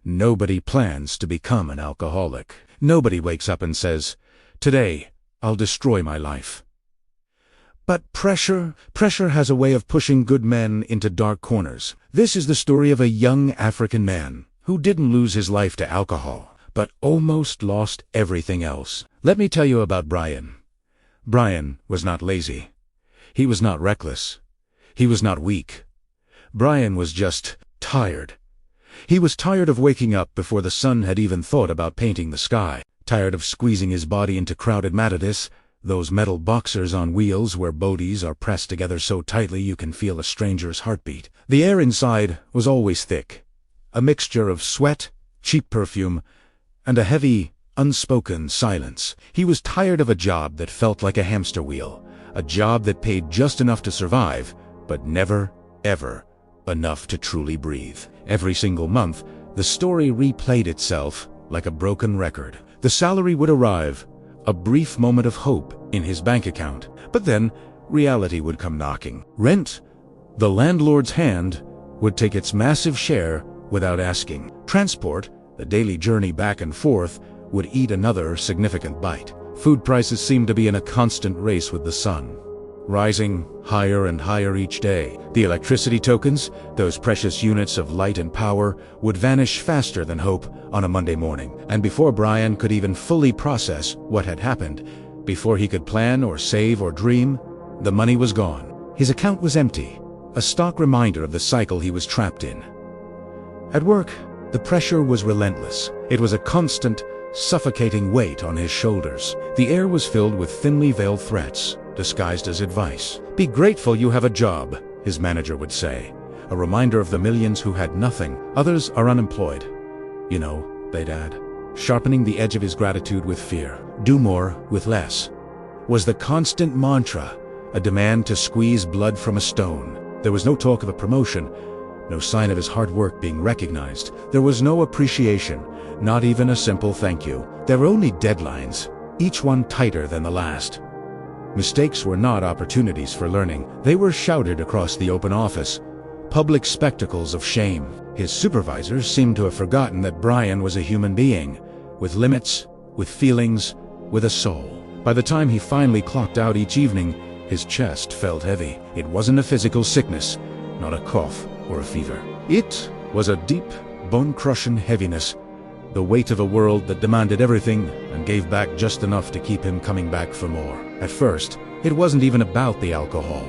Nobody plans to become an alcoholic. Nobody wakes up and says, "Today, I'll destroy my life." But pressure has a way of pushing good men into dark corners. This is the story of a young African man who didn't lose his life to alcohol, but almost lost everything else. Let me tell you about Brian. Brian was not lazy. He was not reckless. He was not weak. Brian was just tired. He was tired of waking up before the sun had even thought about painting the sky, tired of squeezing his body into crowded matadis, those metal boxers on wheels where bodies are pressed together so tightly you can feel a stranger's heartbeat. The air inside was always thick, a mixture of sweat, cheap perfume, and a heavy, unspoken silence. He was tired of a job that felt like a hamster wheel, a job that paid just enough to survive, but never, ever enough to truly breathe. Every single month, the story replayed itself like a broken record. The salary would arrive, a brief moment of hope in his bank account, but then reality would come knocking. Rent, the landlord's hand, would take its massive share without asking. Transport, the daily journey back and forth, would eat another significant bite. Food prices seemed to be in a constant race with the sun, rising higher and higher each day. The electricity tokens, those precious units of light and power, would vanish faster than hope on a Monday morning. And before Brian could even fully process what had happened, before he could plan or save or dream, the money was gone. His account was empty, a stark reminder of the cycle he was trapped in. At work, the pressure was relentless. It was a constant, suffocating weight on his shoulders. The air was filled with thinly veiled threats, disguised as advice. "Be grateful you have a job," his manager would say, a reminder of the millions who had nothing. "Others are unemployed. You know," they'd add, sharpening the edge of his gratitude with fear. "Do more with less," was the constant mantra, a demand to squeeze blood from a stone. There was no talk of a promotion, no sign of his hard work being recognized. There was no appreciation, not even a simple thank you. There were only deadlines, each one tighter than the last. Mistakes were not opportunities for learning. They were shouted across the open office, public spectacles of shame. His supervisors seemed to have forgotten that Brian was a human being, with limits, with feelings, with a soul. By the time he finally clocked out each evening, his chest felt heavy. It wasn't a physical sickness, not a cough or a fever. It was a deep, bone-crushing heaviness, the weight of a world that demanded everything and gave back just enough to keep him coming back for more. At first, it wasn't even about the alcohol.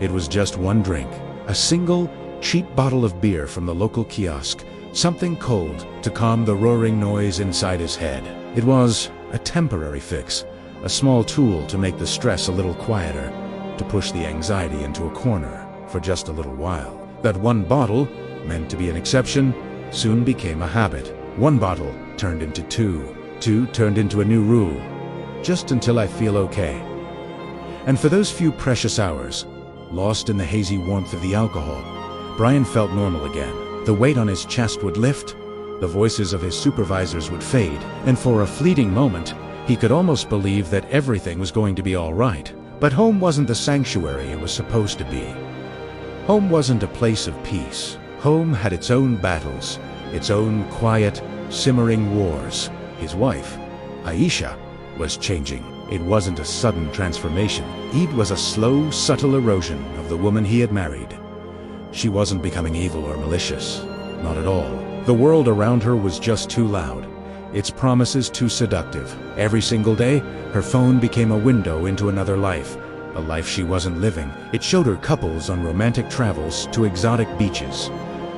It was just one drink, a single, cheap bottle of beer from the local kiosk, something cold to calm the roaring noise inside his head. It was a temporary fix, a small tool to make the stress a little quieter, to push the anxiety into a corner for just a little while. That one bottle, meant to be an exception, soon became a habit. One bottle turned into two. Two turned into a new rule. Just until I feel okay. And for those few precious hours, lost in the hazy warmth of the alcohol, Brian felt normal again. The weight on his chest would lift, the voices of his supervisors would fade, and for a fleeting moment, he could almost believe that everything was going to be all right. But home wasn't the sanctuary it was supposed to be. Home wasn't a place of peace. Home had its own battles, its own quiet, simmering wars. His wife, Aisha, was changing. It wasn't a sudden transformation. It was a slow, subtle erosion of the woman he had married. She wasn't becoming evil or malicious. Not at all. The world around her was just too loud, its promises too seductive. Every single day, her phone became a window into another life, a life she wasn't living. It showed her couples on romantic travels to exotic beaches,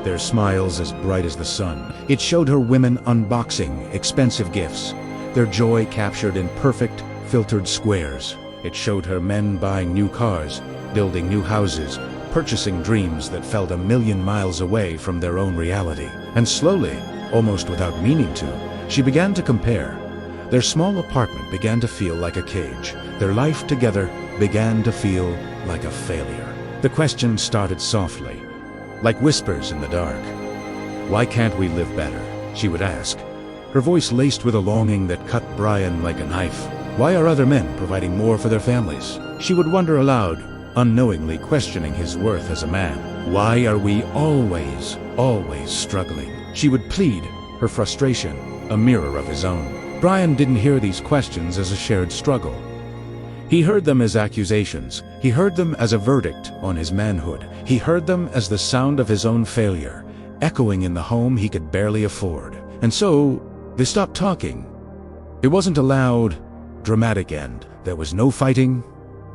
their smiles as bright as the sun. It showed her women unboxing expensive gifts, their joy captured in perfect, filtered squares. It showed her men buying new cars, building new houses, purchasing dreams that felt a million miles away from their own reality. And slowly, almost without meaning to, she began to compare. Their small apartment began to feel like a cage. Their life together began to feel like a failure. The question started softly, like whispers in the dark. "Why can't we live better?" she would ask, her voice laced with a longing that cut Brian like a knife. "Why are other men providing more for their families?" She would wonder aloud, unknowingly questioning his worth as a man. "Why are we always struggling?" She would plead, her frustration a mirror of his own. Brian didn't hear these questions as a shared struggle. He heard them as accusations. He heard them as a verdict on his manhood. He heard them as the sound of his own failure, echoing in the home he could barely afford. And so, they stopped talking. It wasn't a loud, dramatic end. There was no fighting,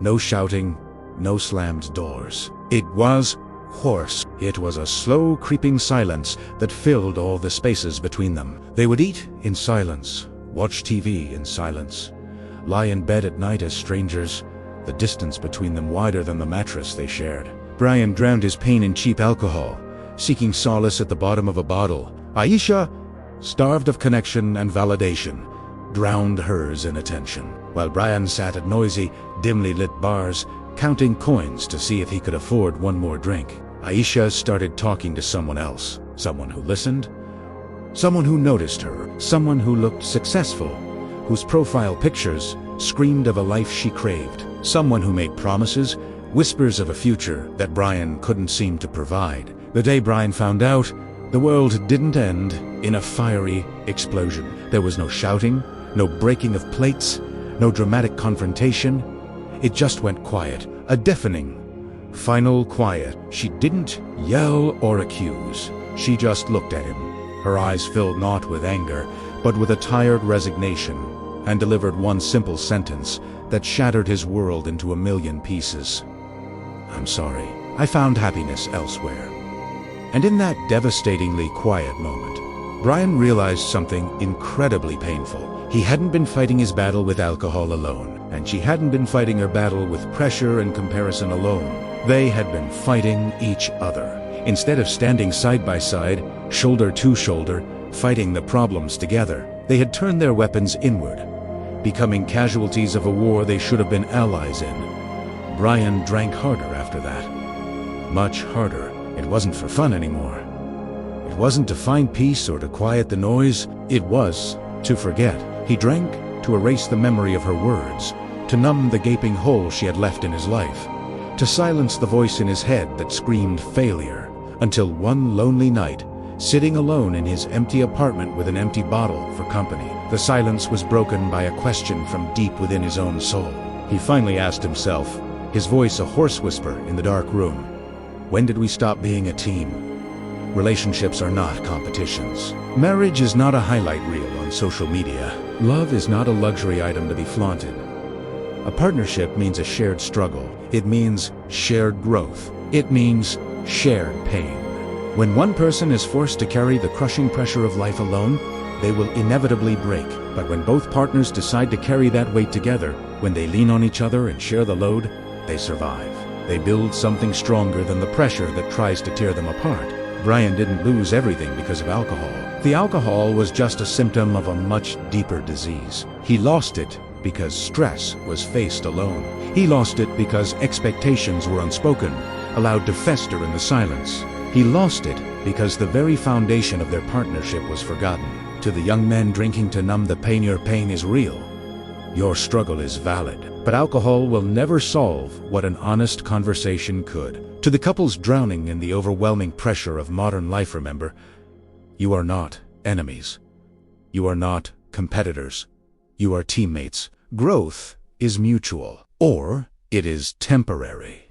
no shouting, no slammed doors. It was hoarse. It was a slow, creeping silence that filled all the spaces between them. They would eat in silence, watch TV in silence, lie in bed at night as strangers, the distance between them wider than the mattress they shared. Brian drowned his pain in cheap alcohol, seeking solace at the bottom of a bottle. Aisha, starved of connection and validation, drowned hers in attention, while Brian sat at noisy, dimly lit bars, counting coins to see if he could afford one more drink. Aisha started talking to someone else, someone who listened, someone who noticed her, someone who looked successful, whose profile pictures screamed of a life she craved, someone who made promises, whispers of a future that Brian couldn't seem to provide. The day Brian found out, the world didn't end in a fiery explosion. There was no shouting, no breaking of plates, no dramatic confrontation. It just went quiet, a deafening, final quiet. She didn't yell or accuse. She just looked at him. Her eyes filled not with anger, but with a tired resignation, and delivered one simple sentence that shattered his world into a million pieces. "I'm sorry. I found happiness elsewhere." And in that devastatingly quiet moment, Brian realized something incredibly painful. He hadn't been fighting his battle with alcohol alone, and she hadn't been fighting her battle with pressure and comparison alone. They had been fighting each other. Instead of standing side by side, shoulder to shoulder, fighting the problems together, they had turned their weapons inward, becoming casualties of a war they should have been allies in. Brian drank harder after that. Much harder. It wasn't for fun anymore. It wasn't to find peace or to quiet the noise. It was to forget. He drank to erase the memory of her words, to numb the gaping hole she had left in his life, to silence the voice in his head that screamed failure, until one lonely night, sitting alone in his empty apartment with an empty bottle for company, the silence was broken by a question from deep within his own soul. He finally asked himself, his voice a hoarse whisper in the dark room, "When did we stop being a team?" Relationships are not competitions. Marriage is not a highlight reel on social media. Love is not a luxury item to be flaunted. A partnership means a shared struggle. It means shared growth. It means shared pain. When one person is forced to carry the crushing pressure of life alone, they will inevitably break. But when both partners decide to carry that weight together, when they lean on each other and share the load, they survive. They build something stronger than the pressure that tries to tear them apart. Brian didn't lose everything because of alcohol. The alcohol was just a symptom of a much deeper disease. He lost it because stress was faced alone. He lost it because expectations were unspoken, allowed to fester in the silence. He lost it because the very foundation of their partnership was forgotten. To the young men drinking to numb the pain, your pain is real. Your struggle is valid. But alcohol will never solve what an honest conversation could. To the couples drowning in the overwhelming pressure of modern life, remember, you are not enemies. You are not competitors. You are teammates. Growth is mutual, or it is temporary.